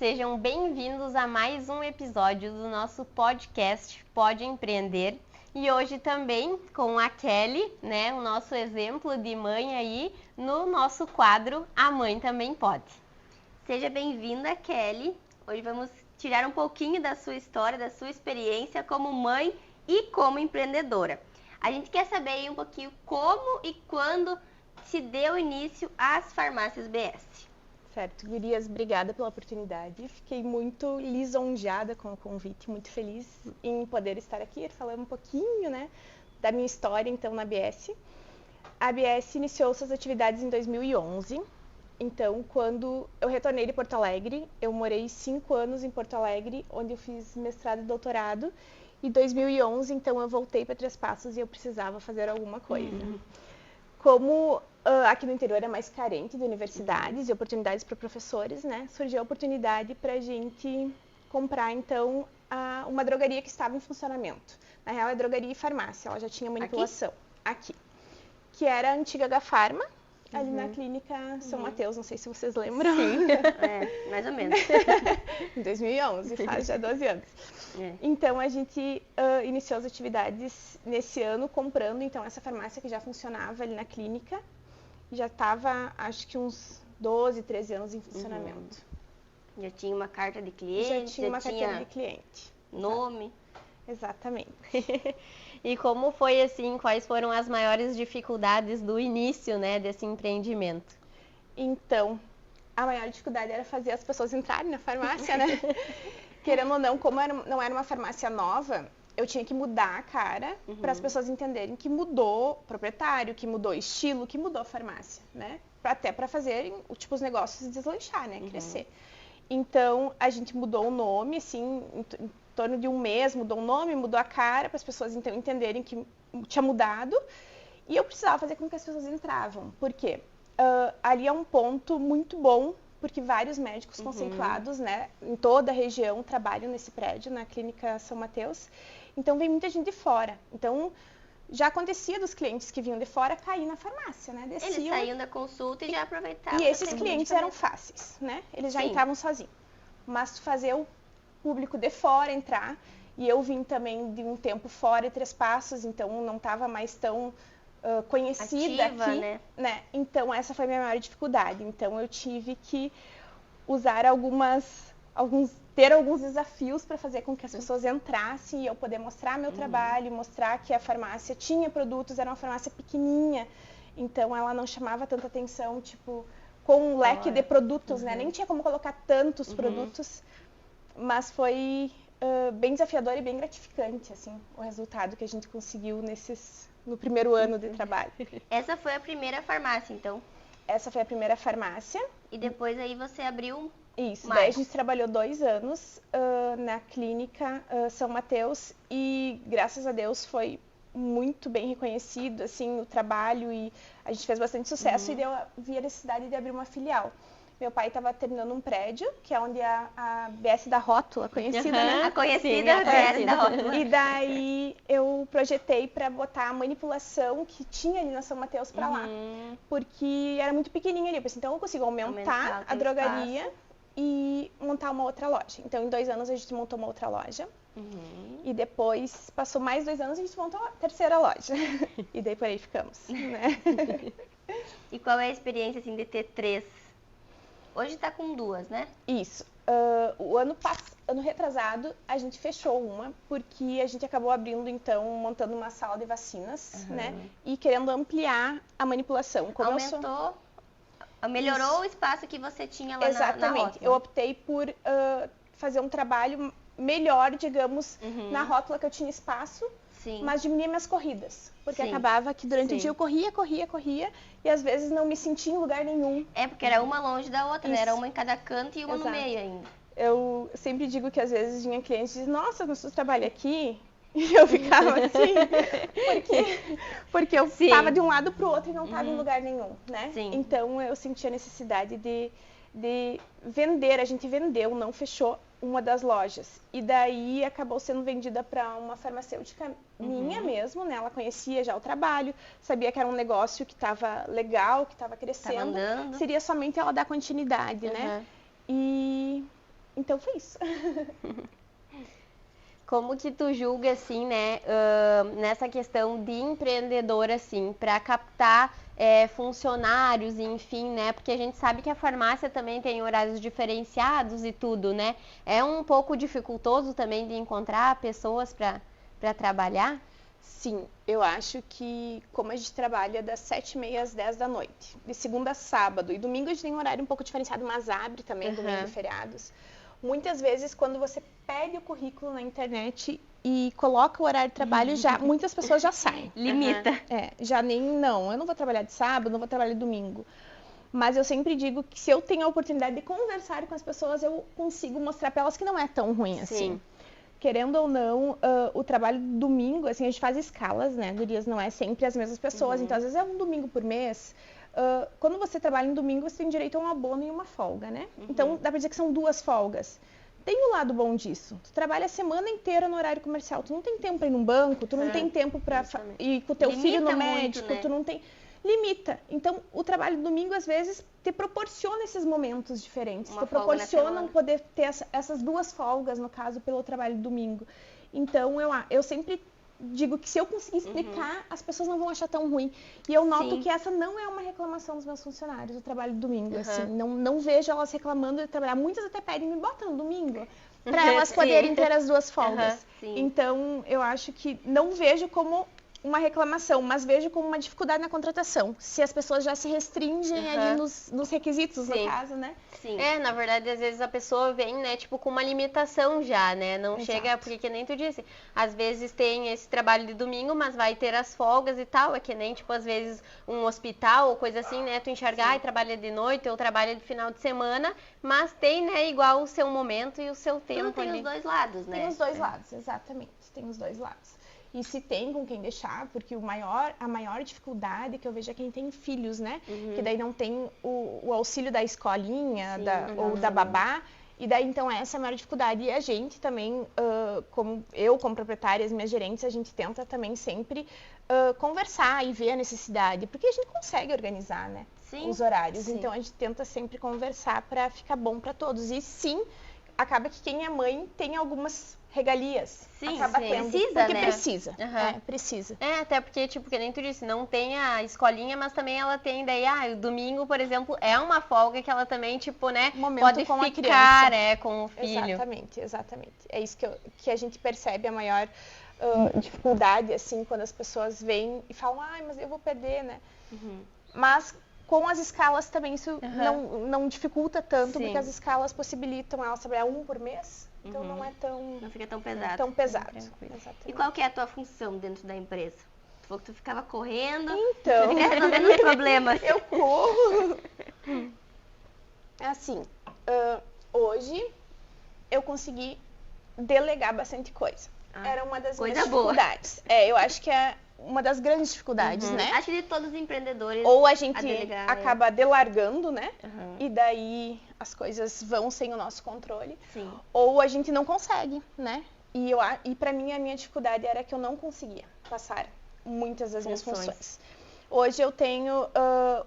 sejam bem-vindos a mais um episódio do nosso podcast Pode Empreender. E hoje também com a Kelly, né, o nosso exemplo de mãe aí, no nosso quadro A Mãe Também Pode. Seja bem-vinda, Kelly. Hoje vamos tirar um pouquinho da sua história, da sua experiência como mãe e como empreendedora. A gente quer saber aí um pouquinho como e quando se deu início às farmácias BS. Certo, Gurias, obrigada pela oportunidade. Fiquei muito lisonjeada com o convite, muito feliz em poder estar aqui, falando um pouquinho, né, da minha história, então, na ABS. A ABS iniciou suas atividades em 2011. Então, quando eu retornei de Porto Alegre, eu morei 5 anos em Porto Alegre, onde eu fiz mestrado e doutorado. Em 2011, então, eu voltei para Três Passos e eu precisava fazer alguma coisa. Como aqui no interior é mais carente de universidades e oportunidades para professores, né, surgiu a oportunidade para a gente comprar, então, uma drogaria que estava em funcionamento. Na real, é drogaria e farmácia, ela já tinha manipulação. Aqui. Que era a antiga Gafarma, ali na clínica São Mateus, não sei se vocês lembram. Sim, mais ou menos. Em 2011, faz já 12 anos. Então, a gente iniciou as atividades nesse ano comprando, então, essa farmácia que já funcionava ali na clínica. Já estava, acho que uns 12, 13 anos em funcionamento. Já tinha uma carta de cliente? Já tinha uma carteira de cliente. Nome? Exatamente. E como foi assim, quais foram as maiores dificuldades do início, né, desse empreendimento? Então, a maior dificuldade era fazer as pessoas entrarem na farmácia, né? Querendo ou não, como não era uma farmácia nova, eu tinha que mudar a cara para as pessoas entenderem que mudou o proprietário, que mudou o estilo, que mudou a farmácia, né? Até para fazerem os negócios deslanchar, né? Crescer. Então, a gente mudou o nome, assim, em torno de um mês, mudou o nome, mudou a cara, para as pessoas então entenderem que tinha mudado. E eu precisava fazer com que as pessoas entravam. Por quê? Ali é um ponto muito bom, porque vários médicos conceituados, né, em toda a região trabalham nesse prédio, na Clínica São Mateus. Então, vem muita gente de fora. Então, já acontecia dos clientes que vinham de fora cair na farmácia, né? Desciam. Eles saíam da consulta e já aproveitavam. E esses clientes eram fáceis, né? Eles já entravam sozinhos. Mas fazer o público de fora entrar, e eu vim também de um tempo fora de Três Passos, então não estava mais tão conhecida ativa, aqui, né? Então essa foi a minha maior dificuldade. Então eu tive que usar ter alguns desafios para fazer com que as pessoas entrassem e eu poder mostrar meu trabalho, mostrar que a farmácia tinha produtos, era uma farmácia pequenininha, então ela não chamava tanta atenção, tipo, com um leque de produtos, né? Nem tinha como colocar tantos produtos, mas foi bem desafiador e bem gratificante, assim, o resultado que a gente conseguiu no primeiro ano de trabalho. Essa foi a primeira farmácia, então? Essa foi a primeira farmácia. E depois aí você abriu isso, daí a gente trabalhou 2 anos na clínica São Mateus e graças a Deus foi muito bem reconhecido, assim, o trabalho e a gente fez bastante sucesso e vi a necessidade de abrir uma filial. Meu pai estava terminando um prédio, que é onde a BS da Rótula, conhecida, né? A conhecida BS da Rótula. E daí eu projetei para botar a manipulação que tinha ali na São Mateus para lá, porque era muito pequenininha ali. Eu pensei, então eu consigo aumentar a drogaria espaço. E montar uma outra loja. Então, em 2 anos, a gente montou uma outra loja. E depois, passou mais 2 anos, a gente montou a terceira loja. E daí, por aí ficamos, né? E qual é a experiência, assim, de ter 3? Hoje tá com 2, né? Isso. O ano retrasado, a gente fechou uma, porque a gente acabou abrindo, então, montando uma sala de vacinas, né? E querendo ampliar a manipulação. Como aumentou... Melhorou o espaço que você tinha lá Exatamente. na rótula. Eu optei por fazer um trabalho melhor, digamos, na rótula que eu tinha espaço, mas diminuir minhas corridas. Porque acabava que durante o dia eu corria, e às vezes não me sentia em lugar nenhum. Porque era uma longe da outra, né? Era uma em cada canto e uma no meio ainda. Eu sempre digo que às vezes vinha cliente e diz, nossa, mas tu trabalha aqui? E eu ficava assim, porque eu estava de um lado para o outro e não estava em lugar nenhum, né? Então eu senti a necessidade de vender, a gente vendeu, não fechou uma das lojas. E daí acabou sendo vendida para uma farmacêutica minha mesmo, né? Ela conhecia já o trabalho, sabia que era um negócio que estava legal, que estava crescendo. Seria somente ela dar continuidade, né? E Então foi isso. Como que tu julga, assim, né, nessa questão de empreendedor, assim, para captar funcionários, enfim, né, porque a gente sabe que a farmácia também tem horários diferenciados e tudo, né, é um pouco dificultoso também de encontrar pessoas para trabalhar? Sim, eu acho que como a gente trabalha das 7h30 às 10 da noite, de segunda a sábado, e domingo a gente tem um horário um pouco diferenciado, mas abre também domingo e feriados. Muitas vezes, quando você pede o currículo na internet e coloca o horário de trabalho, muitas pessoas já saem. Limita. Já eu não vou trabalhar de sábado, não vou trabalhar de domingo. Mas eu sempre digo que se eu tenho a oportunidade de conversar com as pessoas, eu consigo mostrar para elas que não é tão ruim assim. Querendo ou não, o trabalho do domingo, assim, a gente faz escalas, né, gurias, não é sempre as mesmas pessoas, então às vezes é um domingo por mês. Quando você trabalha em domingo, você tem direito a um abono e uma folga, né? Então dá pra dizer que são 2 folgas. Tem o lado bom disso. Tu trabalha a semana inteira no horário comercial, tu não tem tempo pra ir num banco, tu não tem tempo pra ir com o teu filho no médico, né? Tu não tem... Limita. Então, o trabalho do domingo, às vezes, te proporciona esses momentos diferentes. Te proporcionam poder ter essas 2 folgas, no caso, pelo trabalho do domingo. Então, eu sempre digo que se eu conseguir explicar, as pessoas não vão achar tão ruim. E eu noto que essa não é uma reclamação dos meus funcionários, o trabalho do domingo. Assim, não vejo elas reclamando de trabalhar. Muitas até pedem, me bota no domingo, para elas poderem ter as 2 folgas. Então, eu acho que não vejo como uma reclamação, mas vejo como uma dificuldade na contratação. Se as pessoas já se restringem ali nos requisitos, no caso, né? Sim. Na verdade, às vezes a pessoa vem, né, tipo, com uma limitação já, né? Não chega, porque que nem tu disse, às vezes tem esse trabalho de domingo, mas vai ter as folgas e tal, é que nem, tipo, às vezes um hospital ou coisa assim, né? Tu enxergar e trabalha de noite ou trabalha de final de semana, mas tem, né, igual o seu momento e o seu tempo tem ali. Os dois lados, né? Tem os dois lados, exatamente. Tem os dois lados. E se tem com quem deixar, porque a maior dificuldade que eu vejo é quem tem filhos, né? Que daí não tem o auxílio da escolinha ou da babá. E daí, então, essa é a maior dificuldade. E a gente também, como proprietária, as minhas gerentes, a gente tenta também sempre conversar e ver a necessidade. Porque a gente consegue organizar, né? Os horários. Então, a gente tenta sempre conversar para ficar bom para todos. E sim, acaba que quem é mãe tem algumas regalias. Acaba tendo, precisa, porque né? Precisa. Precisa. Até porque, tipo, que nem tu disse, não tem a escolinha, mas também ela tem daí, o domingo, por exemplo, é uma folga que ela também, tipo, né, pode com ficar, com o filho. Exatamente. É isso que a gente percebe a maior dificuldade, assim, quando as pessoas vêm e falam, mas eu vou perder, né? Mas com as escalas também isso não dificulta tanto, porque as escalas possibilitam elas trabalhar 1 por mês. Então não é tão... Não fica tão pesado. E qual que é a tua função dentro da empresa? Tu falou que tu ficava correndo, então, resolvendo problemas. Eu corro. Assim, hoje eu consegui delegar bastante coisa. Era uma das minhas dificuldades. Eu acho que é uma das grandes dificuldades, né? Acho que de todos os empreendedores. Ou a gente acaba delargando, né? E daí as coisas vão sem o nosso controle. Ou a gente não consegue, né? E pra mim a minha dificuldade era que eu não conseguia passar muitas das minhas funções. Hoje eu tenho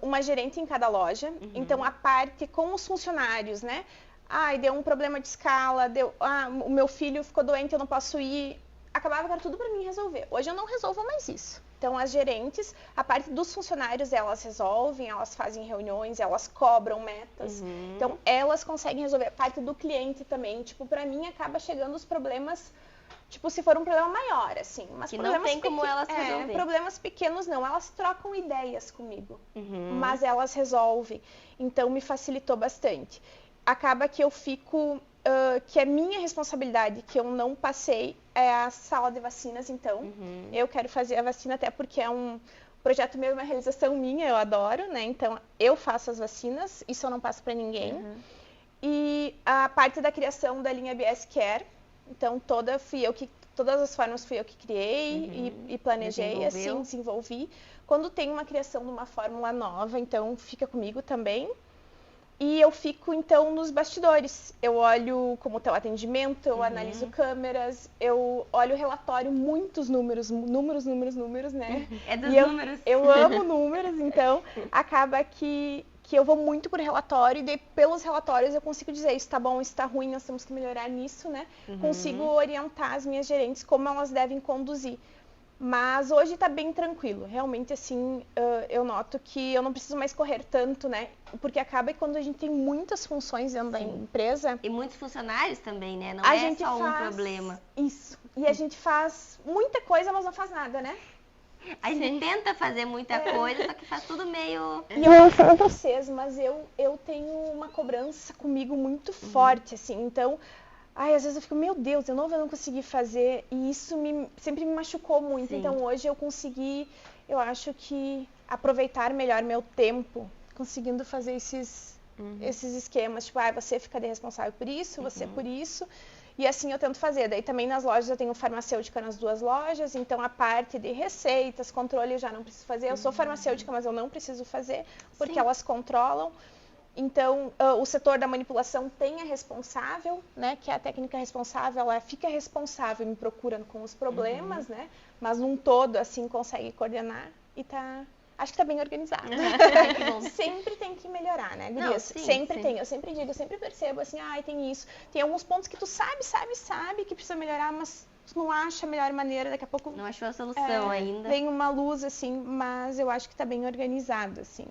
uma gerente em cada loja, então a parte com os funcionários, né? Deu um problema de escala, o meu filho ficou doente, eu não posso ir. Acabava que era tudo para mim resolver. Hoje eu não resolvo mais isso. Então, as gerentes, a parte dos funcionários, elas resolvem, elas fazem reuniões, elas cobram metas. Então, elas conseguem resolver. A parte do cliente também, tipo, para mim, acaba chegando os problemas, tipo, se for um problema maior, assim. Mas que não tem como elas resolver. Problemas pequenos não, elas trocam ideias comigo, mas elas resolvem. Então, me facilitou bastante. Acaba que eu fico... que é minha responsabilidade, que eu não passei, é a sala de vacinas, então. Eu quero fazer a vacina até porque é um projeto meu, uma realização minha, eu adoro, né? Então, eu faço as vacinas, isso eu não passo para ninguém. E a parte da criação da linha BS Care, então, todas as formas fui eu que criei e planejei, assim, desenvolvi. Quando tem uma criação de uma fórmula nova, então, fica comigo também. E eu fico, então, nos bastidores. Eu olho como está o atendimento, eu analiso câmeras, eu olho o relatório, muitos números, né? É dos números. Eu amo números, então acaba que que eu vou muito por relatório e daí pelos relatórios eu consigo dizer isso tá bom, isso tá ruim, nós temos que melhorar nisso, né? Consigo orientar as minhas gerentes como elas devem conduzir. Mas hoje tá bem tranquilo. Realmente, assim, eu noto que eu não preciso mais correr tanto, né? Porque acaba que quando a gente tem muitas funções dentro da empresa... E muitos funcionários também, né? Não é só um problema. Isso. E a gente faz muita coisa, mas não faz nada, né? A gente tenta fazer muita coisa, só que faz tudo meio... E eu não sei vocês, mas eu tenho uma cobrança comigo muito forte, assim. Então... às vezes eu fico, meu Deus, eu não consegui fazer, e isso sempre me machucou muito. Sim. Então hoje eu consegui, eu acho que aproveitar melhor meu tempo, conseguindo fazer esses esquemas, tipo, você ficaria responsável por isso, você por isso, e assim eu tento fazer. Daí também nas lojas eu tenho farmacêutica nas 2 lojas, então a parte de receitas, controle eu já não preciso fazer. Eu sou farmacêutica, mas eu não preciso fazer, porque elas controlam. Então, o setor da manipulação tem a responsável, né, que é a técnica responsável, ela fica responsável e me procura com os problemas, né, mas num todo, assim, consegue coordenar e acho que tá bem organizado. Sempre tem que melhorar, né, Gurias? Sempre tem, eu sempre digo, eu sempre percebo, assim, tem isso, tem alguns pontos que tu sabe que precisa melhorar, mas tu não acha a melhor maneira, daqui a pouco... Não achou a solução ainda. Vem uma luz, assim, mas eu acho que tá bem organizado, assim.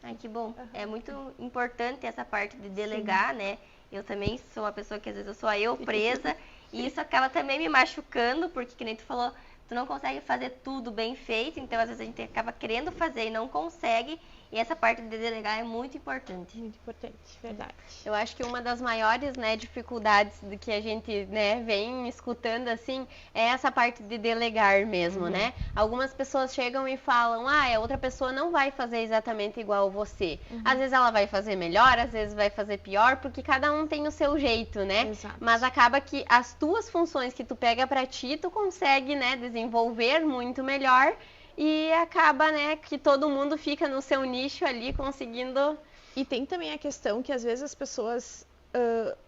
Ai, que bom. É muito importante essa parte de delegar, né? Eu também sou uma pessoa que às vezes eu sou eu presa e isso acaba também me machucando, porque que nem tu falou, tu não consegue fazer tudo bem feito, então às vezes a gente acaba querendo fazer e não consegue. E essa parte de delegar é muito importante. Muito importante, verdade. Eu acho que uma das maiores, né, dificuldades que a gente, né, vem escutando, assim, é essa parte de delegar mesmo, né? Algumas pessoas chegam e falam, a outra pessoa não vai fazer exatamente igual você. Às vezes ela vai fazer melhor, às vezes vai fazer pior, porque cada um tem o seu jeito, né? Exato. Mas acaba que as tuas funções que tu pega pra ti, tu consegue, né, desenvolver muito melhor. E acaba, né, que todo mundo fica no seu nicho ali, conseguindo... E tem também a questão que às vezes as pessoas,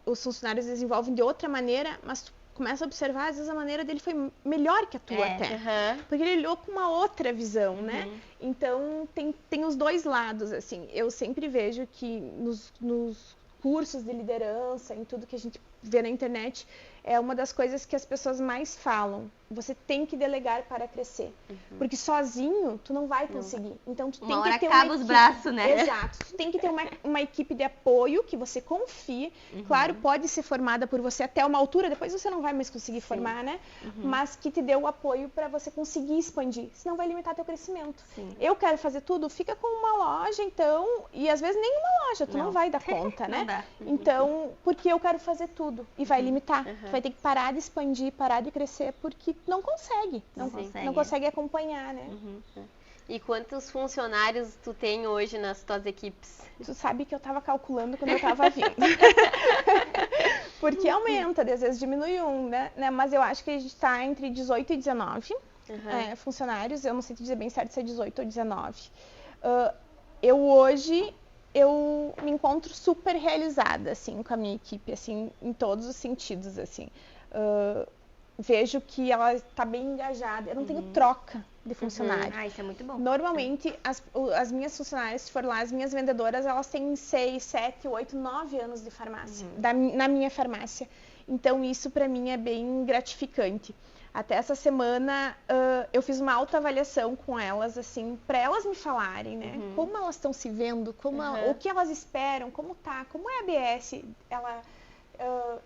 os funcionários desenvolvem de outra maneira, mas tu começa a observar, às vezes a maneira dele foi melhor que a tua até. Porque ele olhou com uma outra visão, né? Então, tem os dois lados, assim. Eu sempre vejo que nos cursos de liderança, em tudo que a gente vê na internet, é uma das coisas que as pessoas mais falam. Você tem que delegar para crescer. Porque sozinho, tu não vai conseguir. Então, tu tem que ter uma equipe. Os braços, né? Exato. Tu tem que ter uma equipe de apoio que você confie. Claro, pode ser formada por você até uma altura, depois você não vai mais conseguir formar, né? Mas que te dê o apoio para você conseguir expandir. Senão vai limitar teu crescimento. Eu quero fazer tudo, fica com uma loja, então... E às vezes nem uma loja, tu não vai dar conta, né? Não dá. Então, porque eu quero fazer tudo. E vai limitar. Tu vai ter que parar de expandir, parar de crescer, porque não consegue. Não consegue acompanhar, né? E quantos funcionários tu tem hoje nas tuas equipes? Tu sabe que eu tava calculando quando eu tava vindo. Porque aumenta, às vezes diminui né? Mas eu acho que a gente tá entre 18 e 19 funcionários. Eu não sei te dizer bem certo se é 18 ou 19. Hoje eu me encontro super realizada, assim, com a minha equipe, assim, em todos os sentidos, assim. Vejo que ela está bem engajada. Eu não tenho troca de funcionário. Isso é muito bom. Normalmente, as minhas funcionárias, se for lá, as minhas vendedoras, elas têm 6, 7, 8, 9 anos de farmácia, na minha farmácia. Então, isso para mim é bem gratificante. Até essa semana, eu fiz uma autoavaliação com elas, assim, para elas me falarem, né? Como elas estão se vendo, o que elas esperam, como é a ABS,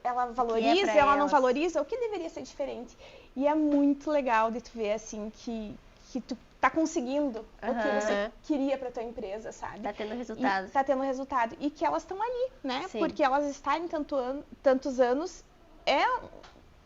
ela valoriza, ela não valoriza, o que deveria ser diferente. E é muito legal de tu ver, assim, que tu tá conseguindo o que você queria pra tua empresa, sabe? Tá tendo resultado. Tá tendo resultado. E que elas estão ali, né? Sim. Porque elas estarem tantos anos,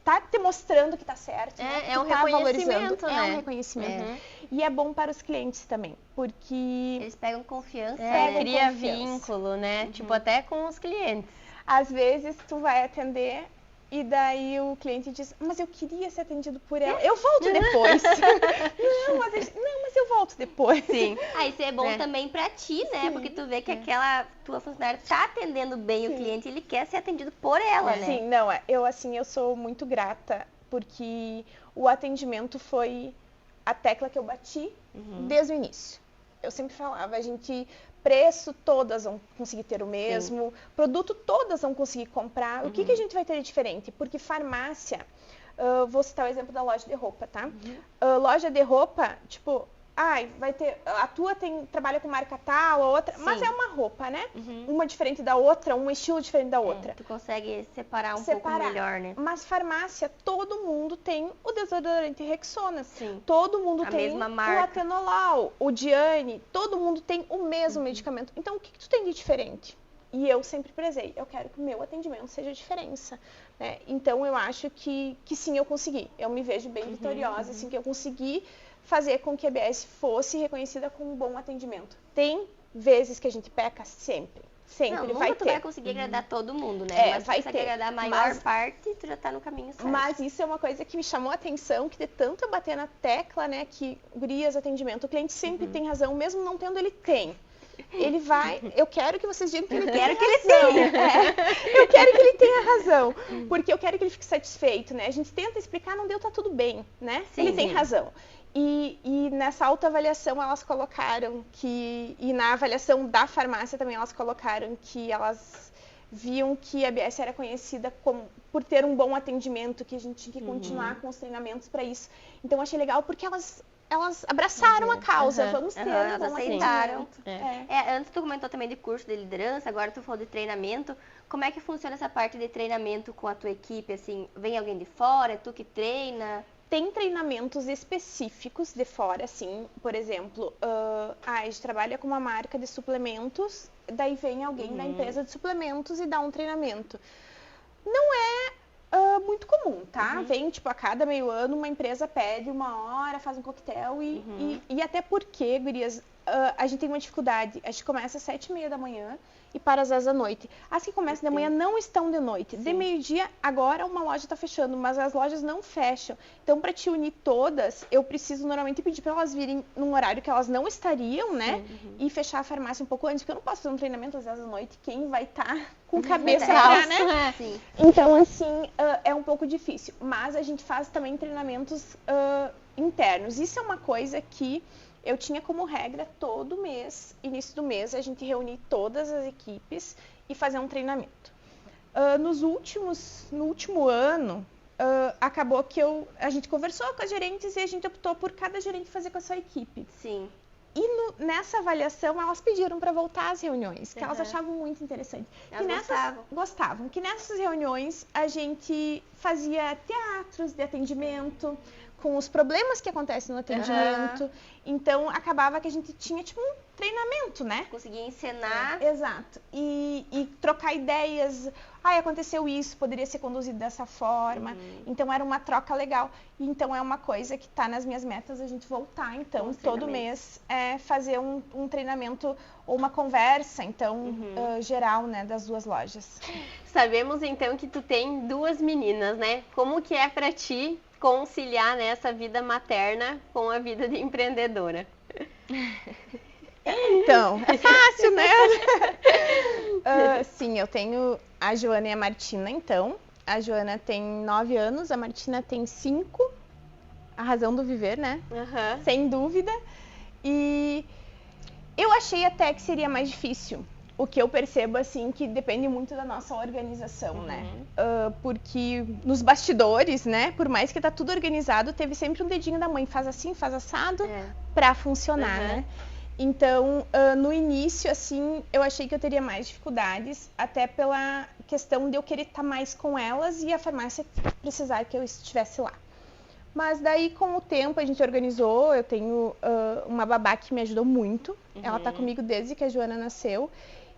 tá te mostrando que tá certo, né? É um reconhecimento, né? É um reconhecimento. E é bom para os clientes também, porque... Eles pegam confiança, cria vínculo, né? Tipo, até com os clientes. Às vezes, tu vai atender e daí o cliente diz, mas eu queria ser atendido por ela. Eu volto depois. não, mas eu volto depois. Sim. Isso é bom também pra ti, né? Sim. Porque tu vê que aquela tua funcionária tá atendendo bem o cliente e ele quer ser atendido por ela, né? Sim, não, eu sou muito grata porque o atendimento foi a tecla que eu bati desde o início. eu sempre falava, preço todas vão conseguir ter o mesmo, produto todas vão conseguir comprar. O que a gente vai ter de diferente? Porque farmácia, vou citar o exemplo da loja de roupa, tá? Loja de roupa, tipo, vai ter, a tua trabalha com marca tal, a outra, mas é uma roupa, né? Uma diferente da outra, um estilo diferente da outra. Tu consegue separar um pouco melhor, né? Mas farmácia, todo mundo tem o desodorante Rexona. Sim. Todo mundo tem mesma o marca. Atenolol, o Diane, todo mundo tem o mesmo medicamento. Então, o que tu tem de diferente? E eu sempre prezei, eu quero que o meu atendimento seja a diferença, né? Então, eu acho que sim, eu consegui. Eu me vejo bem vitoriosa, assim, que eu consegui fazer com que a ABS fosse reconhecida com um bom atendimento. Tem vezes que a gente peca? Sempre. Sempre Não, vai nunca tu ter. vai conseguir agradar todo mundo, né? Mas vai se tu consegue agradar a maior parte, tu já tá no caminho certo. Mas isso é uma coisa que me chamou a atenção, que de tanto eu bater na tecla, né, que gurias, atendimento, o cliente sempre tem razão, mesmo não tendo, ele tem. Ele vai, eu quero que vocês digam que ele tem razão. Eu quero que ele tenha razão, porque eu quero que ele fique satisfeito, né? A gente tenta explicar, não deu, tá tudo bem, né? Sim, ele tem razão. E nessa autoavaliação elas colocaram e na avaliação da farmácia também elas colocaram que elas viam que a ABS era conhecida por ter um bom atendimento, que a gente tinha que continuar com os treinamentos para isso. Então eu achei legal porque elas abraçaram a causa, vamos ter um bom aceitaram. atendimento. Antes tu comentou também de curso de liderança, agora tu falou de treinamento. Como é que funciona essa parte de treinamento com a tua equipe? Assim, vem alguém de fora, é tu que treina? Tem treinamentos específicos de fora, assim, por exemplo, a gente trabalha com uma marca de suplementos, daí vem alguém da empresa de suplementos e dá um treinamento. Não é muito comum, tá? Vem, tipo, a cada meio ano uma empresa pede 1 hora, faz um coquetel e até porque, gurias, a gente tem uma dificuldade, a gente começa às 7h30 da manhã e para às 10 da noite. As que começam de manhã não estão de noite. De meio-dia, agora uma loja está fechando, mas as lojas não fecham. Então, para te unir todas, eu preciso normalmente pedir para elas virem num horário que elas não estariam, né? E fechar a farmácia um pouco antes, porque eu não posso fazer um treinamento às 10 da noite. Quem vai estar com cabeça pra, né? Sim. Então, assim, é um pouco difícil. Mas a gente faz também treinamentos internos. Isso é uma coisa que eu tinha como regra todo mês, início do mês, a gente reunir todas as equipes e fazer um treinamento. No último ano, acabou que a gente conversou com as gerentes e a gente optou por cada gerente fazer com a sua equipe. Sim. E nessa avaliação, elas pediram para voltar às reuniões, que elas achavam muito interessante. Gostavam. Que nessas reuniões a gente fazia teatros de atendimento, com os problemas que acontecem no atendimento. Então, acabava que a gente tinha, tipo, um treinamento, né? Conseguia encenar. Exato. E trocar ideias. Aconteceu isso, poderia ser conduzido dessa forma. Então, era uma troca legal. Então, é uma coisa que está nas minhas metas, a gente voltar, então, todo mês, fazer um treinamento ou uma conversa, então, geral, né, das duas lojas. Sabemos, então, que tu tem 2 meninas, né? Como que é pra ti conciliar, né, essa vida materna com a vida de empreendedora? Então, é fácil, né? Sim, eu tenho a Joana e a Martina, então. A Joana tem 9 anos, a Martina tem 5. A razão do viver, né? Sem dúvida. E eu achei até que seria mais difícil. O que eu percebo, assim, que depende muito da nossa organização, né? Porque nos bastidores, né? Por mais que tá tudo organizado, teve sempre um dedinho da mãe. Faz assim, faz assado, pra funcionar, né? Então, no início, assim, eu achei que eu teria mais dificuldades, até pela questão de eu querer estar mais com elas e a farmácia precisar que eu estivesse lá. Mas daí, com o tempo, a gente organizou. Eu tenho uma babá que me ajudou muito. Ela tá comigo desde que a Joana nasceu.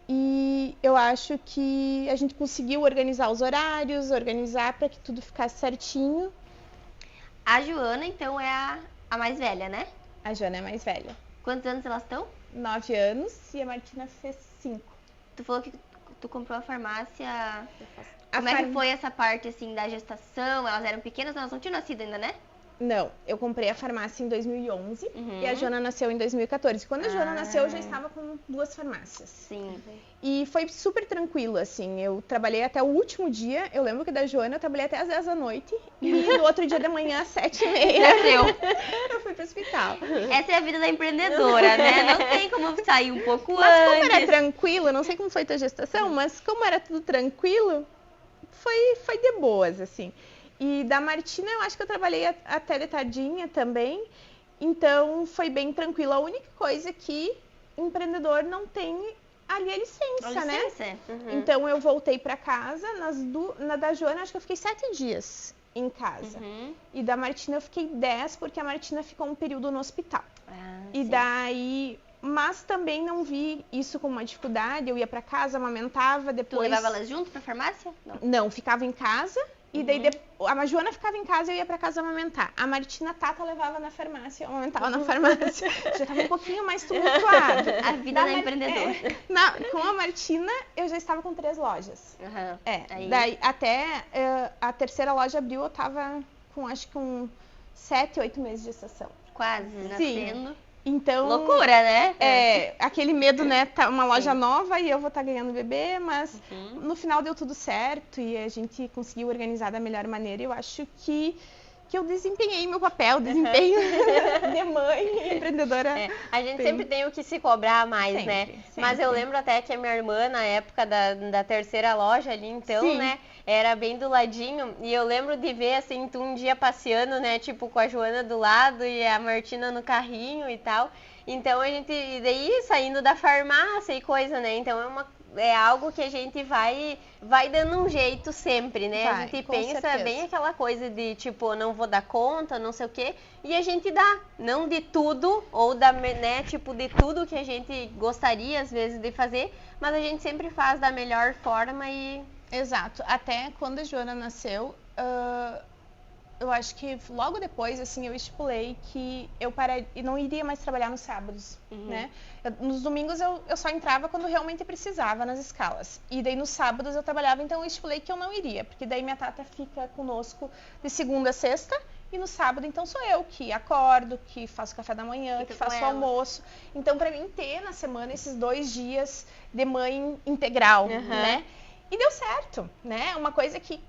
E eu acho que a gente conseguiu organizar os horários, organizar para que tudo ficasse certinho. A Joana, então, é a mais velha, né? A Joana é a mais velha. Quantos anos elas estão? 9 anos e a Martina fez 5. Tu falou que tu comprou a farmácia. Como é que foi essa parte, assim, da gestação? Elas eram pequenas, elas não tinham nascido ainda, né? Não, eu comprei a farmácia em 2011 e a Joana nasceu em 2014. Quando a Joana nasceu, eu já estava com 2 farmácias. Sim. E foi super tranquilo, assim. Eu trabalhei até o último dia. Eu lembro que da Joana eu trabalhei até às 10 da noite. E no outro dia da manhã, às 7h30, eu fui pro hospital. Essa é a vida da empreendedora, né? Não tem como sair um pouco Mas antes. como era tranquilo, não sei como foi tua gestação, mas como era tudo tranquilo, foi de boas, assim. E da Martina, eu acho que eu trabalhei até de tardinha também, então foi bem tranquilo. A única coisa que empreendedor não tem ali é licença, né? Então eu voltei para casa, na da Joana acho que eu fiquei 7 dias em casa. E da Martina eu fiquei 10, porque a Martina ficou um período no hospital. E daí... Mas também não vi isso como uma dificuldade, eu ia para casa, amamentava, depois... Tu levava elas junto pra farmácia? Não, ficava em casa. E daí a Joana ficava em casa e eu ia pra casa amamentar. A Martina Tata levava na farmácia, eu amamentava na farmácia. Já tava um pouquinho mais tumultuado. A vida da empreendedora. Com a Martina, eu já estava com 3 lojas. Aí... Daí até a terceira loja abriu, eu tava com acho que 7, 8 meses de gestação. Quase nascendo. Então, loucura, né? Aquele medo, né? Tá uma loja nova e eu vou estar ganhando bebê, mas no final deu tudo certo e a gente conseguiu organizar da melhor maneira. Eu acho que eu desempenhei meu papel, desempenho de mãe e empreendedora. A gente sempre tem o que se cobrar mais, né? Mas eu lembro até que a minha irmã, na época da terceira loja ali, então, né? Era bem do ladinho. E eu lembro de ver, assim, tu um dia passeando, né? Tipo, com a Joana do lado e a Martina no carrinho e tal. Então, a gente, daí, saindo da farmácia e coisa, né? Então, é algo que a gente vai dando um jeito sempre, né? A gente pensa bem aquela coisa de, tipo, não vou dar conta, não sei o quê. E a gente dá, não de tudo, ou né, tipo, de tudo que a gente gostaria, às vezes, de fazer. Mas a gente sempre faz da melhor forma e... Exato. Até quando a Joana nasceu, eu acho que logo depois, assim, eu estipulei que eu não iria mais trabalhar nos sábados, né? Nos domingos eu só entrava quando realmente precisava, nas escalas. E daí nos sábados eu trabalhava, então eu estipulei que eu não iria, porque daí minha Tata fica conosco de segunda a sexta, e no sábado, então, sou eu que acordo, que faço café da manhã, que faço o almoço. Então, pra mim ter na semana esses 2 dias de mãe integral, né? E deu certo, né? Uma coisa que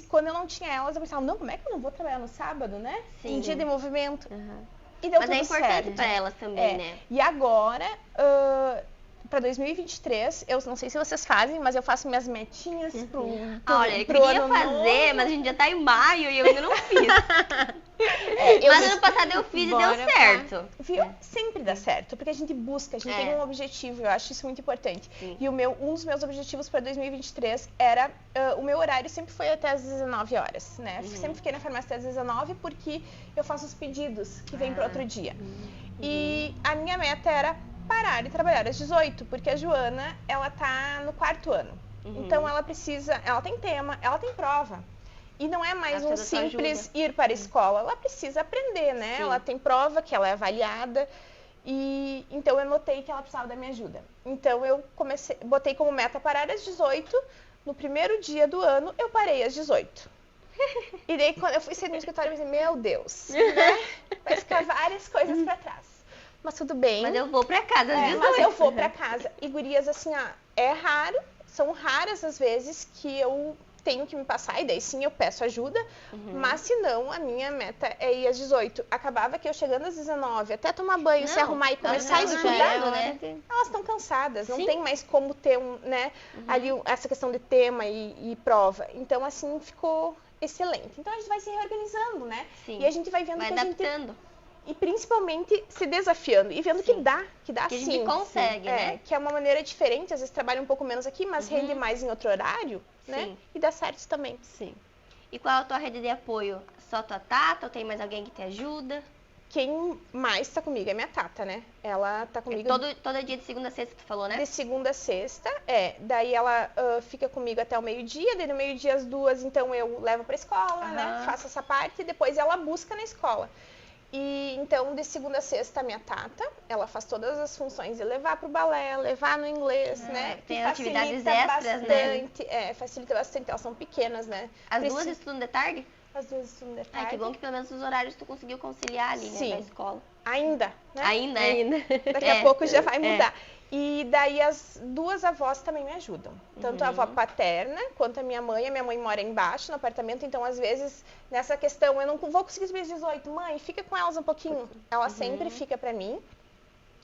quando eu não tinha elas, eu pensava, não, como é que eu não vou trabalhar no sábado, né? Em dia de movimento. E deu tudo certo. Mas é importante pra elas também, né? E agora, para 2023, eu não sei se vocês fazem, mas eu faço minhas metinhas pro Olha, eu pro queria ano fazer, novo. mas a gente já tá em maio e eu ainda não fiz. Mas ano passado eu fiz e deu certo. Viu? Sempre dá certo, porque a gente busca, a gente tem um objetivo, eu acho isso muito importante. E um dos meus objetivos para 2023 era, o meu horário sempre foi até às 19 horas, né? Sempre fiquei na farmácia até às 19 porque eu faço os pedidos que vêm para outro dia. E a minha meta era parar de trabalhar às 18, porque a Joana, ela tá no 4º ano. Então ela tem tema, ela tem prova. E não é mais um simples ir para a escola, ela precisa aprender, né? Ela tem prova, que ela é avaliada, e então eu notei que ela precisava da minha ajuda. Então eu botei como meta parar às 18, no primeiro dia do ano eu parei às 18. E daí quando eu fui sair do escritório, eu pensei, meu Deus, né? Vai ficar várias coisas para trás. Mas tudo bem. Mas eu vou pra casa às 18. Mas eu vou pra casa. E gurias, assim, são raras as vezes que eu tenho que me passar, e daí sim eu peço ajuda, mas se não, a minha meta é ir às 18. Acabava que eu chegando às 19, até tomar banho, se arrumar e começar a estudar, né? Elas estão cansadas, não tem mais como ter ali essa questão de tema e prova. Então, assim, ficou excelente. Então, a gente vai se reorganizando, né? E a gente vai vendo que adaptando. E principalmente se desafiando e vendo que dá que a gente consegue, né? Que é uma maneira diferente, às vezes trabalha um pouco menos aqui, mas rende mais em outro horário, né? E dá certo também. Sim. E qual é a tua rede de apoio? Só tua Tata ou tem mais alguém que te ajuda? Quem mais tá comigo é minha Tata, né? Ela tá comigo... Todo dia de segunda a sexta, tu falou, né? De segunda a sexta, Daí ela fica comigo até o meio-dia, daí no meio-dia às 2, então eu levo pra escola, né? Faço essa parte e depois ela busca na escola. E então, de segunda a sexta, a minha Tata, ela faz todas as funções de levar pro balé, levar no inglês, né? Tem atividades extras, bastante, né? Facilita bastante, elas são pequenas, né? As duas estudam de tarde? as 2 estudam de tarde. Que bom que pelo menos os horários tu conseguiu conciliar ali, né, na escola. Ainda, né? Ainda. Daqui a pouco já vai mudar. E daí as 2 avós também me ajudam. Tanto a avó paterna quanto a minha mãe. A minha mãe mora embaixo no apartamento, então às vezes nessa questão eu não vou conseguir subir às 18. Mãe, fica com elas um pouquinho. Ela sempre fica pra mim.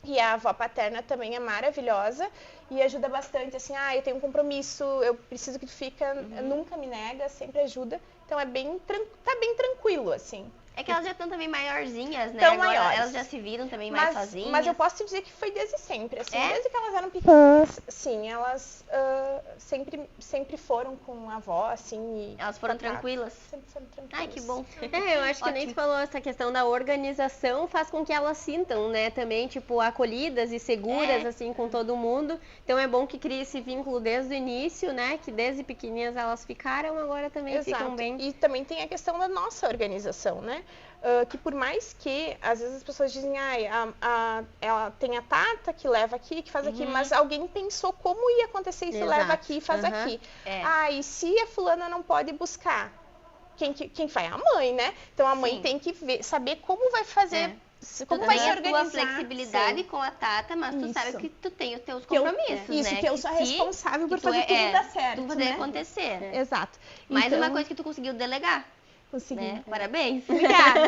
E a avó paterna também é maravilhosa e ajuda bastante, assim, eu tenho um compromisso, eu preciso que tu fica, nunca me nega, sempre ajuda. Então tá bem tranquilo, assim. É que elas já estão também maiorzinhas, né? Tão Agora maiores. elas já se viram também mais sozinhas. Mas eu posso te dizer que foi desde sempre, assim, desde que elas eram pequenas, sim, elas sempre foram com a avó, assim. E elas foram tranquilas? Sempre foram tranquilas. Ai, que bom. Eu acho que nem tu falou, essa questão da organização faz com que elas sintam, né, também, tipo, acolhidas e seguras, assim, com todo mundo. Então é bom que crie esse vínculo desde o início, né, que desde pequenininhas elas ficaram, agora também ficam bem. E também tem a questão da nossa organização, né? Que por mais que, às vezes as pessoas dizem, ela tem a Tata que leva aqui, que faz aqui, mas alguém pensou como ia acontecer isso, leva aqui e faz aqui. E se a fulana não pode buscar, quem vai? A mãe, né? Então a mãe tem que saber como vai fazer, como vai se organizar. Tu tem a tua flexibilidade com a Tata, mas tu sabe que tu tem os teus compromissos, né? Que eu sou responsável por fazer tudo dar certo, tu fazer acontecer. Exato. Mais uma coisa que tu conseguiu delegar. Consegui. Né? Parabéns. Obrigada.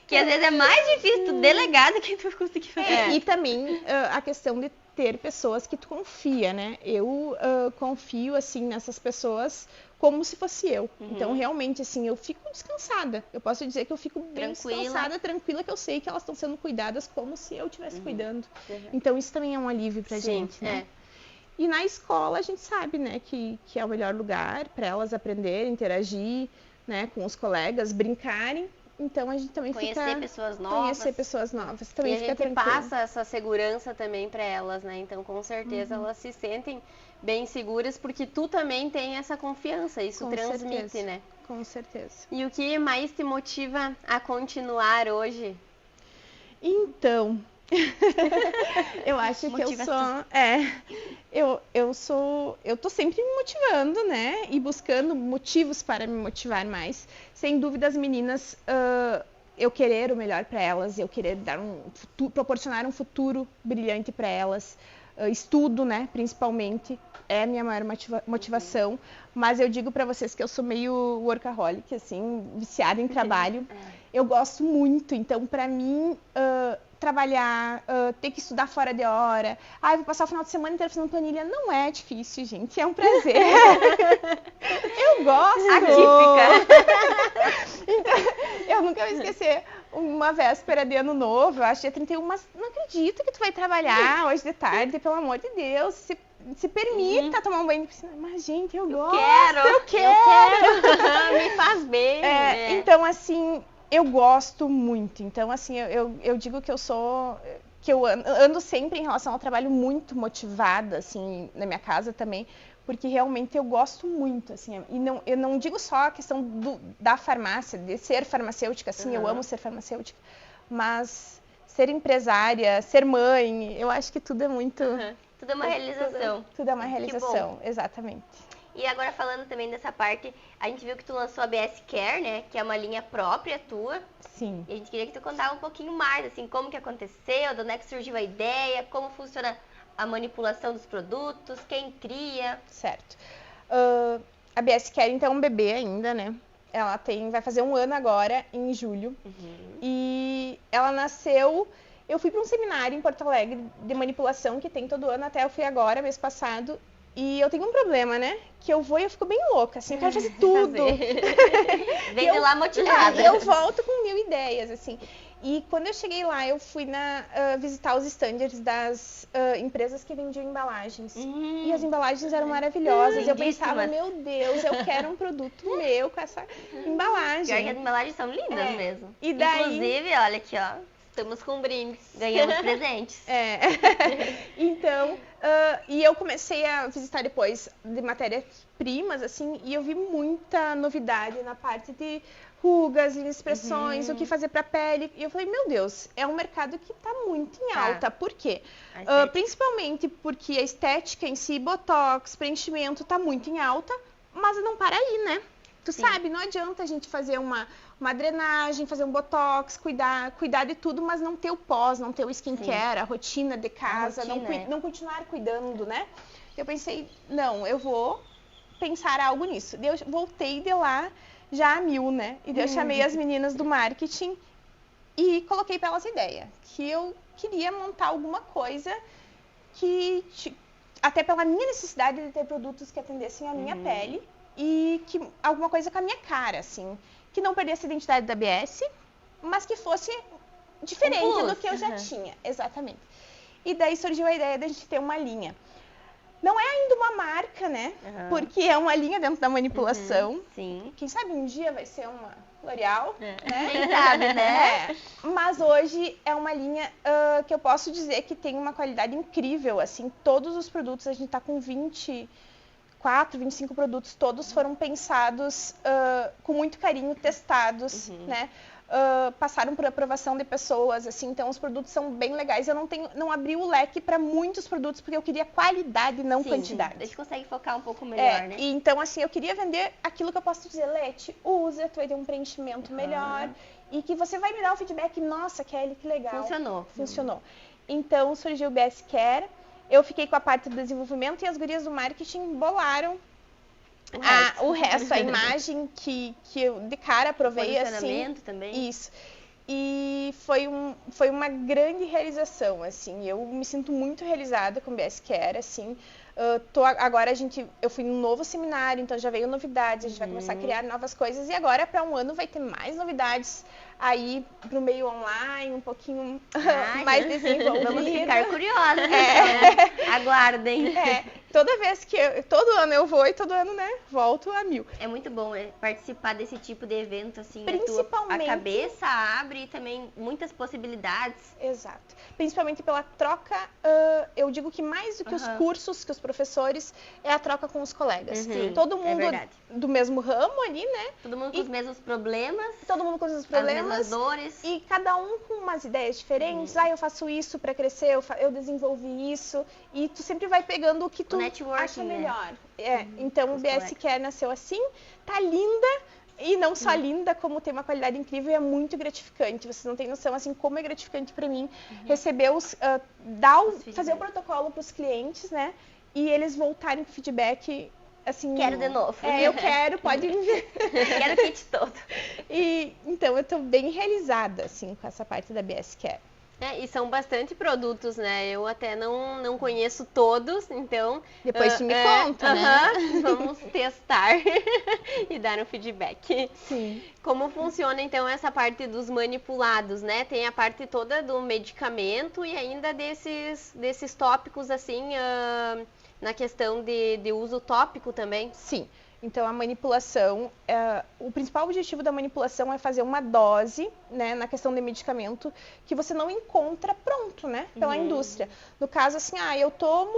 Que às vezes é mais difícil tu delegar do que tu conseguir fazer. E também a questão de ter pessoas que tu confia, né? Eu confio, assim, nessas pessoas como se fosse eu. Então, realmente, assim, eu fico descansada. Eu posso dizer que eu fico bem descansada, tranquila, que eu sei que elas estão sendo cuidadas como se eu estivesse cuidando. Então, isso também é um alívio pra gente, né? E na escola, a gente sabe, né, que é o melhor lugar para elas aprenderem, interagir, né, com os colegas, brincarem. Então a gente também conhecer pessoas novas. Conhecer pessoas novas. Também e a fica gente tranquilo. passa essa segurança também para elas, né? Então com certeza elas se sentem bem seguras porque tu também tem essa confiança, isso transmite, né? Com certeza. E o que mais te motiva a continuar hoje? Então, eu acho que eu tô sempre me motivando, né? E buscando motivos para me motivar mais. Sem dúvida, as meninas, eu querer o melhor para elas, eu querer proporcionar um futuro brilhante para elas. Estudo, né? Principalmente, é a minha maior motivação. Mas eu digo para vocês que eu sou meio workaholic, assim, viciada em trabalho. Eu gosto muito, então para mim trabalhar, ter que estudar fora de hora, eu vou passar o final de semana inteiro fazendo planilha, não é difícil, gente, é um prazer. Eu gosto. Atípica. Então, eu nunca vou esquecer uma véspera de ano novo, eu acho dia 31, mas não acredito que tu vai trabalhar hoje de tarde, pelo amor de Deus, se permita tomar um banho de piscina. Mas, gente, eu gosto. Eu quero. Me faz bem. Então, assim, eu gosto muito. Então, assim, eu digo que eu ando sempre em relação ao trabalho muito motivada, assim, na minha casa também, porque realmente eu gosto muito, assim, e eu não digo só a questão da farmácia, de ser farmacêutica, assim, eu amo ser farmacêutica, mas ser empresária, ser mãe, eu acho que tudo é muito... Tudo é uma realização. Tudo é uma realização, exatamente. E agora falando também dessa parte, a gente viu que tu lançou a BS Care, né? Que é uma linha própria tua. Sim. E a gente queria que tu contasse um pouquinho mais, assim, como que aconteceu, de onde é que surgiu a ideia, como funciona a manipulação dos produtos, quem cria. Certo. A BS Care, então, é um bebê ainda, né? Ela vai fazer 1 ano agora, em julho. E ela nasceu... Eu fui para um seminário em Porto Alegre de manipulação que tem todo ano, até eu fui agora, mês passado. E eu tenho um problema, né? Que eu vou e eu fico bem louca, assim, eu quero fazer tudo. Vem de lá motivada. Eu volto com 1000 ideias, assim. E quando eu cheguei lá, eu fui visitar os standards das empresas que vendiam embalagens. E as embalagens eram maravilhosas. Eu pensava, meu Deus, eu quero um produto meu com essa embalagem. Pior que as embalagens são lindas mesmo. E daí... Inclusive, olha aqui, ó. Estamos com brindes. Ganhamos presentes. Então, e eu comecei a visitar depois de matérias-primas, assim, e eu vi muita novidade na parte de rugas, expressões, o que fazer para pele. E eu falei, meu Deus, é um mercado que está muito em alta. Por quê? Principalmente porque a estética em si, botox, preenchimento, está muito em alta, mas não para aí, né? Tu sabe, não adianta a gente fazer uma drenagem, fazer um botox, cuidar de tudo, mas não ter o pós, não ter o skincare, a rotina de casa, não continuar cuidando, né? Eu pensei, não, eu vou pensar algo nisso. Daí eu voltei de lá já a 1000, né? E daí eu chamei as meninas do marketing e coloquei para elas a ideia, que eu queria montar alguma coisa que, até pela minha necessidade de ter produtos que atendessem a minha pele e que alguma coisa com a minha cara, assim, que não perdesse a identidade da ABS, mas que fosse diferente do que eu já tinha, exatamente. E daí surgiu a ideia de a gente ter uma linha. Não é ainda uma marca, né? Porque é uma linha dentro da manipulação. Sim. Quem sabe um dia vai ser uma L'Oréal, né? Quem sabe, né? Mas hoje é uma linha que eu posso dizer que tem uma qualidade incrível, assim, todos os produtos, a gente tá com 24, 25 produtos, todos foram pensados com muito carinho, testados, né? Passaram por aprovação de pessoas, assim, então os produtos são bem legais. Eu não abri o leque para muitos produtos porque eu queria qualidade, não quantidade. A gente consegue focar um pouco melhor, né? E então, assim, eu queria vender aquilo que eu posso dizer, Leti, usa, tu vai ter um preenchimento melhor e que você vai me dar um feedback, nossa, Kelly, que legal. Funcionou. Então, surgiu o BS Care, eu fiquei com a parte do desenvolvimento e as gurias do marketing bolaram o resto, a imagem que eu de cara aprovei, assim. Também. Isso. E foi uma grande realização, assim. Eu me sinto muito realizada com o BS Care, assim. Agora eu fui num novo seminário, então já veio novidades, a gente vai começar a criar novas coisas. E agora, para um ano, vai ter mais novidades aí pro meio online, um pouquinho mais desenvolvido. Vamos ficar curiosas, né? Aguardem. Todo ano eu vou e todo ano, né, volto a 1000. É muito bom participar desse tipo de evento, assim, Principalmente... a cabeça abre também muitas possibilidades. Exato. Principalmente pela troca, eu digo que mais do que os cursos, que os professores, é a troca com os colegas. Sim, todo mundo do mesmo ramo ali, né? Todo mundo com os mesmos problemas. Todo mundo com os mesmos problemas. As mesmas dores. E cada um com umas ideias diferentes. Eu faço isso para crescer, eu desenvolvi isso. E tu sempre vai pegando o que tu acha melhor. Então o BS Care nasceu assim, tá linda. E não só linda, como tem uma qualidade incrível e é muito gratificante. Vocês não têm noção, assim, como é gratificante para mim receber fazer o protocolo para os clientes, né? E eles voltarem com feedback, assim... Quero de novo. Eu quero, pode vir. Quero o kit todo. E, então, eu tô bem realizada, assim, com essa parte da BS Care. E são bastante produtos, né? Eu até não conheço todos, então... Depois tu me conta, né? Vamos testar e dar um feedback. Sim. Como funciona, então, essa parte dos manipulados, né? Tem a parte toda do medicamento e ainda desses tópicos, assim, na questão de uso tópico também? Sim. Então, a manipulação, o principal objetivo da manipulação é fazer uma dose, né, na questão de medicamento, que você não encontra pronto, né, pela indústria. No caso, assim, eu tomo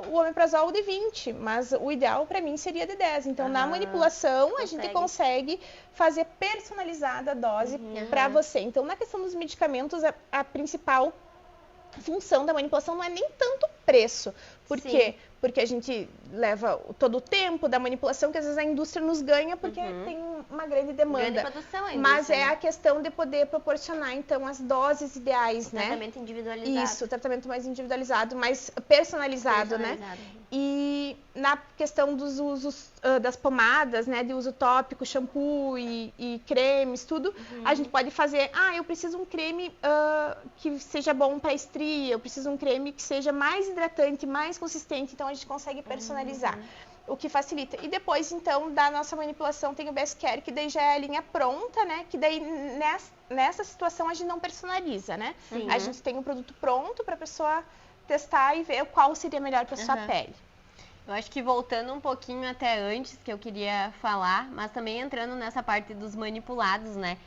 o omeprazol de 20, mas o ideal para mim seria de 10. Então, na manipulação, a gente consegue fazer personalizada a dose para você. Então, na questão dos medicamentos, a principal função da manipulação não é nem tanto preço. Por quê? Porque a gente leva todo o tempo da manipulação, que às vezes a indústria nos ganha porque tem uma grande demanda. Grande produção ainda. Mas é a questão de poder proporcionar, então, as doses ideais, né? Tratamento individualizado. Isso, tratamento mais individualizado, mais personalizado, né? E na questão dos usos das pomadas, né? De uso tópico, shampoo e cremes, tudo, a gente pode fazer, eu preciso um creme que seja bom para estria, eu preciso um creme que seja mais hidratante, mais consistente, então a gente consegue personalizar, o que facilita. E depois, então, da nossa manipulação tem o Best Care, que daí já é a linha pronta, né? Que daí nessa situação a gente não personaliza, né? A gente tem um produto pronto para a pessoa testar e ver qual seria melhor para sua pele. Eu acho que voltando um pouquinho até antes, que eu queria falar, mas também entrando nessa parte dos manipulados, né?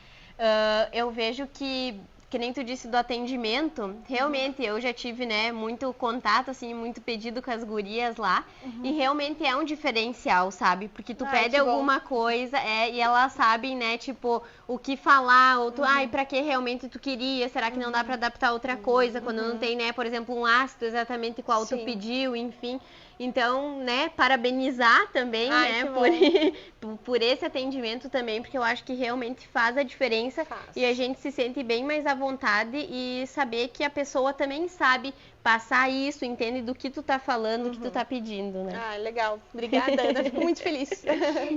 Eu vejo que que nem tu disse do atendimento, realmente eu já tive, né, muito contato, assim, muito pedido com as gurias lá, e realmente é um diferencial, sabe? Porque tu pede alguma coisa, e elas sabem, né, tipo, o que falar, ou tu, pra que realmente tu queria, será que não dá pra adaptar outra coisa, quando não tem, né, por exemplo, um ácido exatamente qual tu pediu, enfim. Então, né, parabenizar também, né, por esse atendimento também, porque eu acho que realmente faz a diferença e a gente se sente bem mais à vontade e saber que a pessoa também sabe passar isso, entende do que tu tá falando, do que tu tá pedindo, né? Ah, legal. Obrigada, Ana. Fico muito feliz.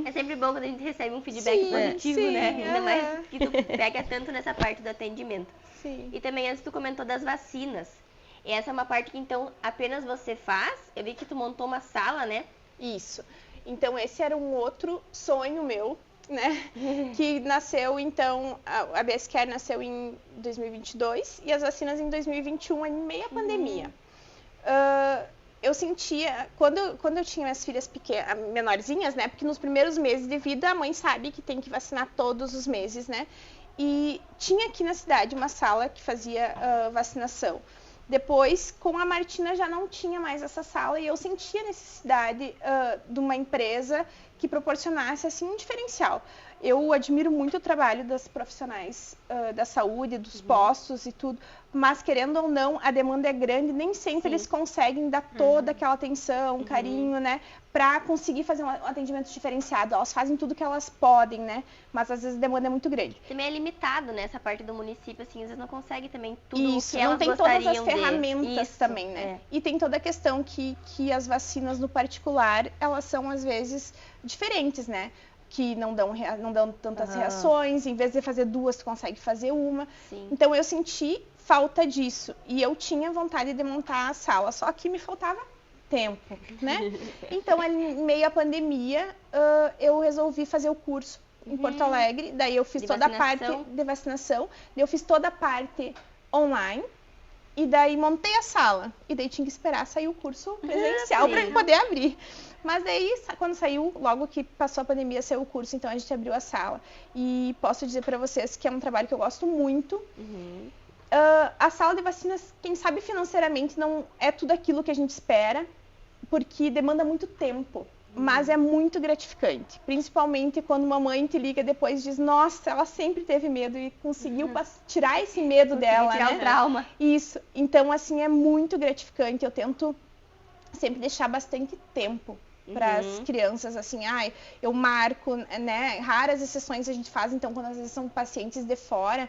É sempre bom quando a gente recebe um feedback positivo, né? Ainda mais que tu pega tanto nessa parte do atendimento. Sim. E também antes tu comentou das vacinas. Essa é uma parte que, então, apenas você faz. Eu vi que tu montou uma sala, né? Isso. Então, esse era um outro sonho meu, né? Que nasceu, então, a ABS Care nasceu em 2022 e as vacinas em 2021, em meio à pandemia. Eu sentia, quando eu tinha minhas filhas pequenas, menorzinhas, né? Porque nos primeiros meses de vida, a mãe sabe que tem que vacinar todos os meses, né? E tinha aqui na cidade uma sala que fazia vacinação. Depois, com a Martina, já não tinha mais essa sala e eu sentia a necessidade de uma empresa que proporcionasse assim, um diferencial. Eu admiro muito o trabalho das profissionais da saúde, dos postos e tudo, mas querendo ou não, a demanda é grande, nem sempre eles conseguem dar toda aquela atenção, carinho, né, para conseguir fazer um atendimento diferenciado. Elas fazem tudo que elas podem, né, mas às vezes a demanda é muito grande. Também é limitado, né, essa parte do município, assim, às vezes não consegue também tudo Isso, o que elas gostariam não tem todas as ferramentas também, né, e tem toda a questão que as vacinas no particular, elas são às vezes diferentes, né, que não dão tantas reações, em vez de fazer duas, tu consegue fazer uma. Sim. Então eu senti falta disso e eu tinha vontade de montar a sala, só que me faltava tempo, né? Então, em meio à pandemia, eu resolvi fazer o curso em Porto Alegre, daí eu fiz toda a parte de vacinação, daí eu fiz toda a parte online, e daí montei a sala, e daí tinha que esperar sair o curso presencial para poder abrir. Mas daí, quando saiu, logo que passou a pandemia, saiu o curso, então a gente abriu a sala. E posso dizer para vocês que é um trabalho que eu gosto muito. A sala de vacinas, quem sabe financeiramente, não é tudo aquilo que a gente espera, porque demanda muito tempo. Mas é muito gratificante, principalmente quando uma mãe te liga depois e diz, nossa, ela sempre teve medo e conseguiu tirar esse medo dela, tirar o trauma. Isso, então assim, é muito gratificante, eu tento sempre deixar bastante tempo para as crianças, assim, eu marco, né, raras exceções a gente faz, então quando às vezes são pacientes de fora,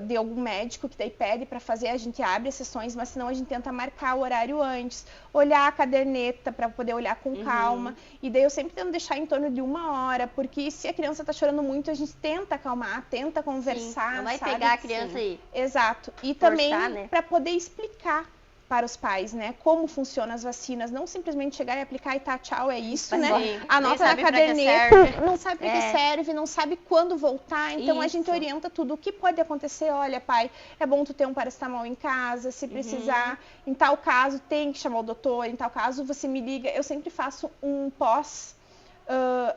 de algum médico que daí pede para fazer, a gente abre as sessões, mas senão a gente tenta marcar o horário antes, olhar a caderneta para poder olhar com calma, e daí eu sempre tento deixar em torno de 1 hora, porque se a criança tá chorando muito, a gente tenta acalmar, tenta conversar, não vai sabe? pegar a criança aí. Exato, e forçar, também para poder explicar para os pais, né, como funcionam as vacinas, não simplesmente chegar e aplicar e tá, tchau, é isso, né? Anota na caderneta, não sabe para que serve, não sabe quando voltar, então a gente orienta tudo. O que pode acontecer? Olha, pai, é bom tu ter um paracetamol em casa, se precisar, em tal caso tem que chamar o doutor, em tal caso você me liga. Eu sempre faço um pós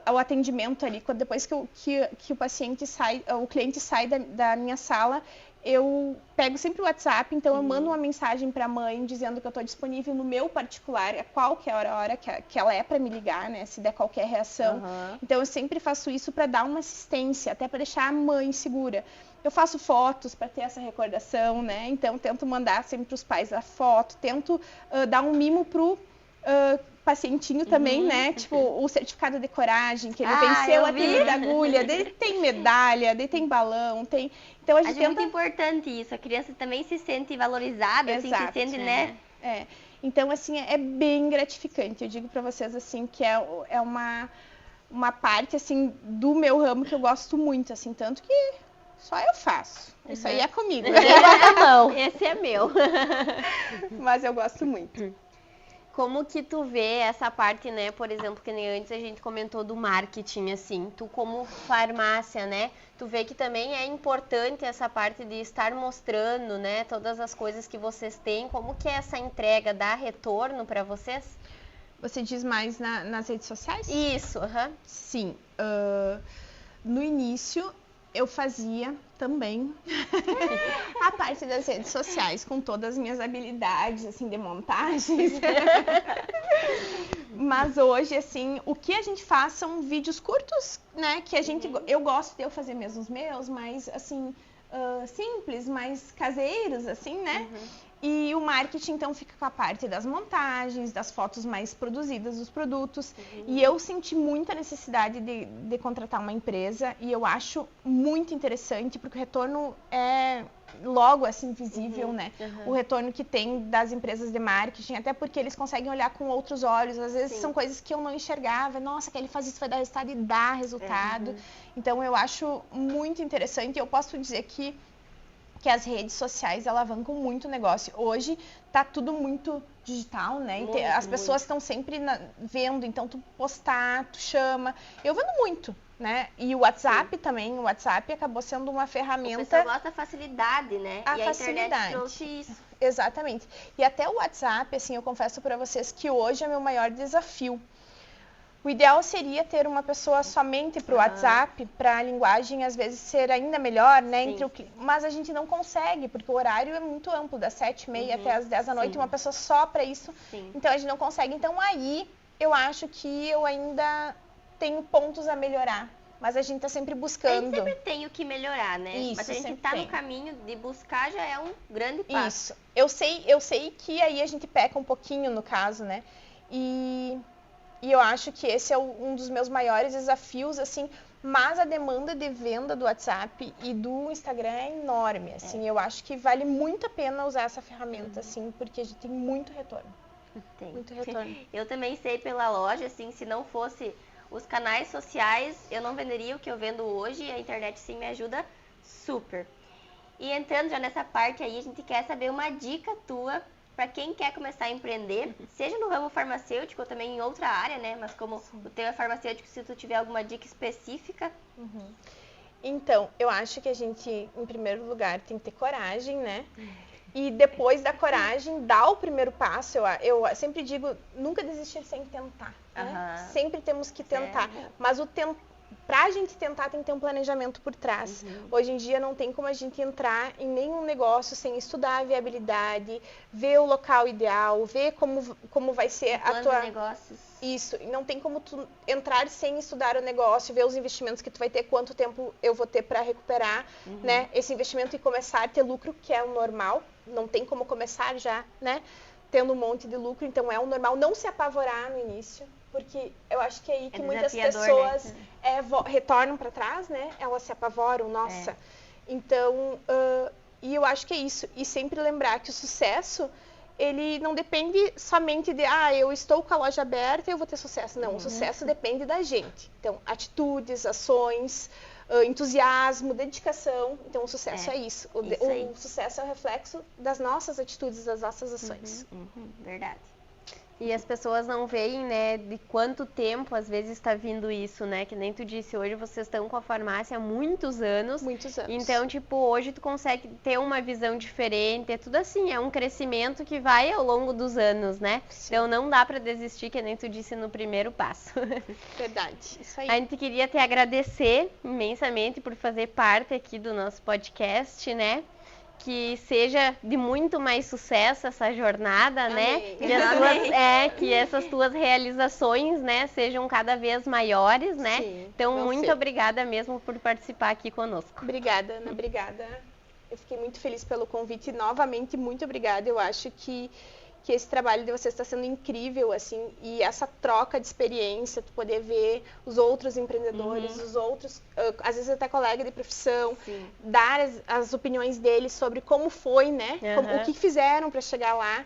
ao atendimento ali, depois que o paciente sai, o cliente sai da minha sala, eu pego sempre o WhatsApp, então eu mando uma mensagem para a mãe dizendo que eu estou disponível no meu particular, a qualquer hora que ela é para me ligar, né, se der qualquer reação. Então eu sempre faço isso para dar uma assistência, até para deixar a mãe segura. Eu faço fotos para ter essa recordação, né, então tento mandar sempre para os pais a foto, tento dar um mimo pro pacientinho também, né? Tipo, o certificado de coragem, que ele venceu a trilha da agulha, daí tem medalha, daí tem balão, tem... Então a gente tenta... muito importante isso, a criança também se sente valorizada, assim, se sente, né? Então, assim, é bem gratificante. Eu digo pra vocês, assim, que é uma parte, assim, do meu ramo que eu gosto muito, assim, tanto que só eu faço. Isso aí é comigo. Esse é meu. Mas eu gosto muito. Como que tu vê essa parte, né, por exemplo, que nem antes a gente comentou do marketing, assim, tu como farmácia, né, tu vê que também é importante essa parte de estar mostrando, né, todas as coisas que vocês têm, como que é essa entrega, dá retorno para vocês? Você diz mais nas redes sociais? Isso, Sim, no início eu fazia também a parte das redes sociais, com todas as minhas habilidades, assim, de montagens. Mas hoje, assim, o que a gente faz são vídeos curtos, né? Que a gente, eu gosto de eu fazer mesmo os meus, mas, assim, simples, mais caseiros, assim, né? E o marketing, então, fica com a parte das montagens, das fotos mais produzidas dos produtos. E eu senti muita necessidade de contratar uma empresa e eu acho muito interessante, porque o retorno é logo, assim, visível, né? O retorno que tem das empresas de marketing, até porque eles conseguem olhar com outros olhos. Às vezes são coisas que eu não enxergava. Nossa, que ele faz isso, vai dar resultado e dá resultado. Então, eu acho muito interessante. Eu posso dizer que as redes sociais alavancam muito o negócio. Hoje tá tudo muito digital, né? As pessoas estão sempre vendo, então tu postar, tu chama. Eu vendo muito, né? E o WhatsApp também, o WhatsApp acabou sendo uma ferramenta... O pessoal gosta da facilidade, né? A facilidade. Internet trouxe isso. Exatamente. E até o WhatsApp, assim, eu confesso para vocês que hoje é meu maior desafio. O ideal seria ter uma pessoa somente para o WhatsApp, para a linguagem às vezes ser ainda melhor, né? Mas a gente não consegue, porque o horário é muito amplo, das 7h30 até as 10 da noite, uma pessoa só para isso. Então a gente não consegue. Então aí eu acho que eu ainda tenho pontos a melhorar. Mas a gente está sempre buscando. A gente sempre tem o que melhorar, né? Isso, mas a gente está no caminho de buscar, já é um grande passo. Isso. Eu sei que aí a gente peca um pouquinho no caso, né? E eu acho que esse é um dos meus maiores desafios, assim, mas a demanda de venda do WhatsApp e do Instagram é enorme, assim, eu acho que vale muito a pena usar essa ferramenta, assim, porque a gente tem muito retorno. Muito retorno. Eu também sei pela loja, assim, se não fosse os canais sociais, eu não venderia o que eu vendo hoje, e a internet sim me ajuda super. E entrando já nessa parte aí, a gente quer saber uma dica tua para quem quer começar a empreender, seja no ramo farmacêutico ou também em outra área, né? Mas como o teu é farmacêutico, se tu tiver alguma dica específica. Então, eu acho que a gente, em primeiro lugar, tem que ter coragem, né? E depois da coragem, dar o primeiro passo. Eu sempre digo, nunca desistir sem tentar, né? Sempre temos que tentar. Mas pra gente tentar, tem que ter um planejamento por trás. Hoje em dia não tem como a gente entrar em nenhum negócio sem estudar a viabilidade, ver o local ideal, ver como vai ser a tua... negócios. Isso, e não tem como tu entrar sem estudar o negócio, ver os investimentos que tu vai ter, quanto tempo eu vou ter para recuperar, né, esse investimento e começar a ter lucro, que é o normal. Não tem como começar já, né, tendo um monte de lucro, então é o normal. Não se apavorar no início, porque eu acho que é aí que muitas pessoas, né, retornam para trás, né? Elas se apavoram, nossa. Então, e eu acho que é isso. E sempre lembrar que o sucesso, ele não depende somente de, eu estou com a loja aberta e eu vou ter sucesso. Não, o sucesso depende da gente. Então, atitudes, ações, entusiasmo, dedicação. Então, o sucesso é isso. O sucesso é o reflexo das nossas atitudes, das nossas ações. Verdade. E as pessoas não veem, né, de quanto tempo às vezes está vindo isso, né? Que nem tu disse, hoje vocês estão com a farmácia há muitos anos. Muitos anos. Então, tipo, hoje tu consegue ter uma visão diferente, é tudo assim, é um crescimento que vai ao longo dos anos, né? Sim. Então não dá para desistir, que nem tu disse no primeiro passo. Verdade, isso aí. A gente queria te agradecer imensamente por fazer parte aqui do nosso podcast, né? Que seja de muito mais sucesso essa jornada, né? Que essas tuas realizações, né, sejam cada vez maiores, né? Sim, então, muito obrigada mesmo por participar aqui conosco. Obrigada, Ana, obrigada. Eu fiquei muito feliz pelo convite. Novamente, muito obrigada. Eu acho que esse trabalho de vocês está sendo incrível, assim, e essa troca de experiência, tu poder ver os outros empreendedores, os outros, às vezes até colega de profissão, dar as opiniões deles sobre como foi, né, o que fizeram para chegar lá,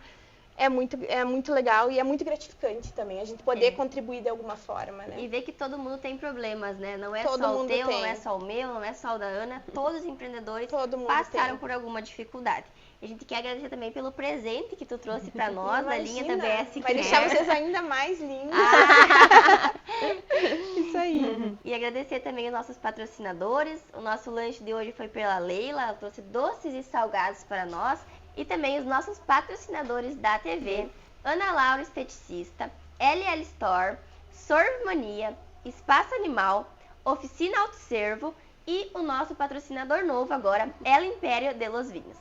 é muito legal e é muito gratificante também, a gente poder contribuir de alguma forma, né. E ver que todo mundo tem problemas, né, não é só o teu, não é só o meu, não é só o da Ana, todos os empreendedores passaram por alguma dificuldade. A gente quer agradecer também pelo presente que tu trouxe para nós, na linha da BS Vai deixar vocês ainda mais lindos. Isso aí. E agradecer também os nossos patrocinadores. O nosso lanche de hoje foi pela Leila, ela trouxe doces e salgados para nós. E também os nossos patrocinadores da TV, Ana Laura Esteticista, LL Store, Sorvmania, Espaço Animal, Oficina Autoservo E o nosso patrocinador novo agora, El Império de los Vinhos.